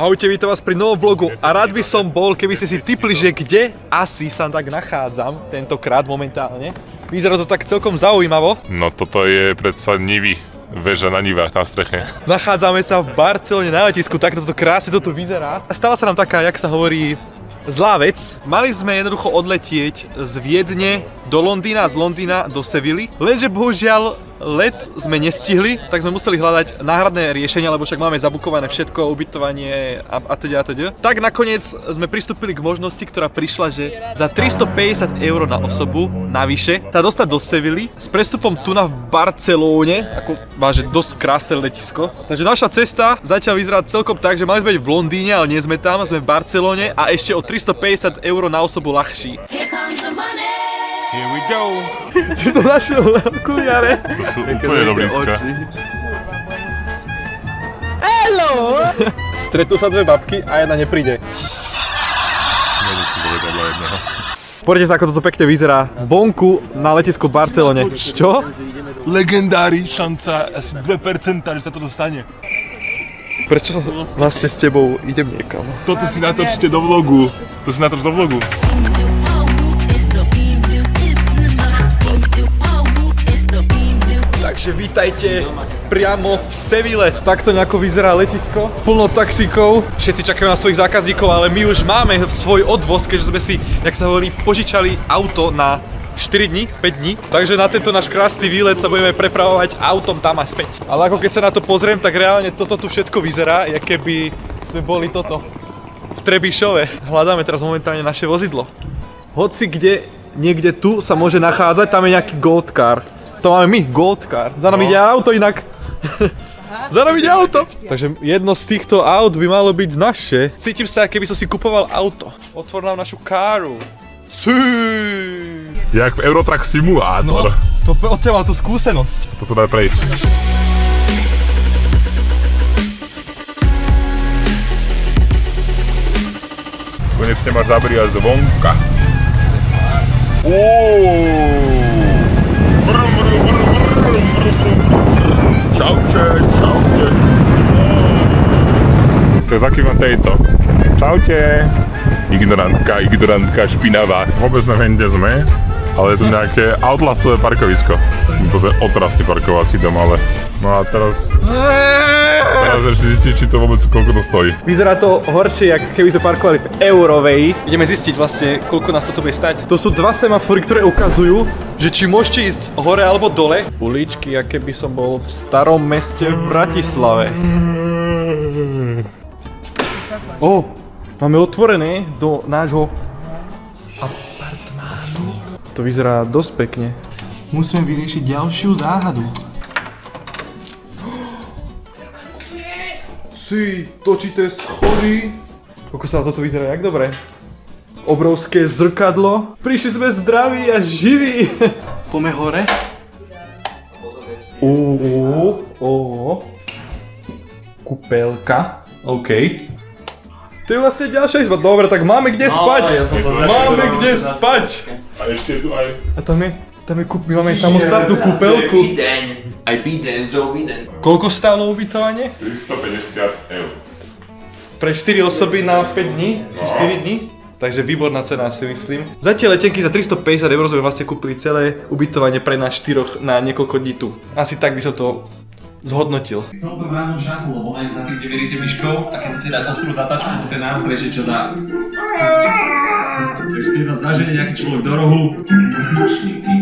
Ahojte, vítam vás pri novom vlogu a rád by som bol, keby ste si tipli, že kde asi sa tak nachádzam tentokrát momentálne. Vyzerá to tak celkom zaujímavo. No toto je predsa Nivy, väža na Nivách na streche. Nachádzame sa v Barcelone na letisku, takto to krásne toto vyzerá. Stala sa nám taká, jak sa hovorí, zlá vec. Mali sme jednoducho odletieť z Viedne do Londýna, z Londýna do Sevilly, lenže bohužiaľ let sme nestihli, tak sme museli hľadať náhradné riešenia, lebo však máme zabukované všetko, ubytovanie a teda. Tak nakoniec sme pristúpili k možnosti, ktorá prišla, že za 350 € na osobu navyše sa dostať do Sevilly s prestupom tu v Barcelóne, ako váže dosť krásne letisko. Takže naša cesta zatiaľ vyzerá celkom tak, že mali sme byť v Londýne, ale nie sme tam, sme v Barcelóne a ešte o 350 € na osobu ľahší. Here we go! Či to našiel okuliare? To sú úplne do blízka. Hello! Stretnú sa dve babky a jedna nepríde. Nemusím to vedať dla jedného. Poďte sa, ako toto pekne vyzerá vonku na letisku v Barcelone. Čo? Legendári, šanca asi 2%, že sa to dostane. Prečo vlastne s tebou idem niekam? Toto si natočte do vlogu. To si natoč do vlogu. Takže vítajte priamo v Seville. Takto nejako vyzerá letisko. Plno taxíkov. Všetci čakajú na svojich zákazníkov, ale my už máme svoj odvoz, keďže sme si, jak sa hovorí, požičali auto na 4 dní, 5 dní. Takže na tento náš krásny výlet sa budeme prepravovať autom tam a späť. Ale ako keď sa na to pozriem, tak reálne toto tu všetko vyzerá, jak keby sme boli v Trebišove. Hľadáme teraz momentálne naše vozidlo. Hoci kde, niekde tu sa môže nachádzať, tam je nejaký gold car. To máme my, gold car. Za nami ide auto inak. Za nami ide auto. Takže jedno z týchto aut by malo byť naše. Cítim sa, keby som si kupoval auto. Otvor nám našu káru. Jak v Eurotrack simulátor. To od teba mám tú skúsenosť. Toto daj prejsť. Konečne máš zábery aj zvonka. Čaute, čaute. Tak zakývam tejto. Čaute. Ignorantka špinavá. Vôbec neviem, kde sme, ale je tu nejaké outlastové parkovisko. Toto je otrasný parkovací dom, ale... No a teraz ešte zistiť, či to vôbec koľko to stojí. Vyzerá to horšie, ako keby sme parkovali v Eurovej. Ideme zistiť vlastne, koľko nás toto bude stať. To sú dva semafory, ktoré ukazujú, že či môžete ísť hore alebo dole. Uličky, aké by som bol v starom meste v Bratislave. Máme otvorené do nášho apartmánu. To vyzerá dosť pekne. Musíme vyriešiť ďalšiu záhadu. Točité schody. Ako sa toto vyzerá, jak dobre. Obrovské zrkadlo. Prišli sme zdraví a živí. Poďme hore. Kúpeľka. OK. To je vlastne ďalšia izba. Dobre, tak máme kde spať. Máme kde spať. A ešte je tu aj... A tam je my máme samostatnú kúpeľku. Aj biden. Koľko stálo ubytovanie? 350 €. Pre 4 osoby na 5 dní, či 4 dní. Takže výborná cena, si myslím. Za tie letenky za 350 € sme vlastne kúpili celé ubytovanie pre nás 4 na niekoľko dní tu. Asi tak by som to zhodnotil. Celkom random šafu, lebo len za tým, kde veríte myškou a keď chcete dať ostrú zatačku, to ten nástroj, čo dá. Takže keď vás zaženie nejaký človek do rohu, myšníky.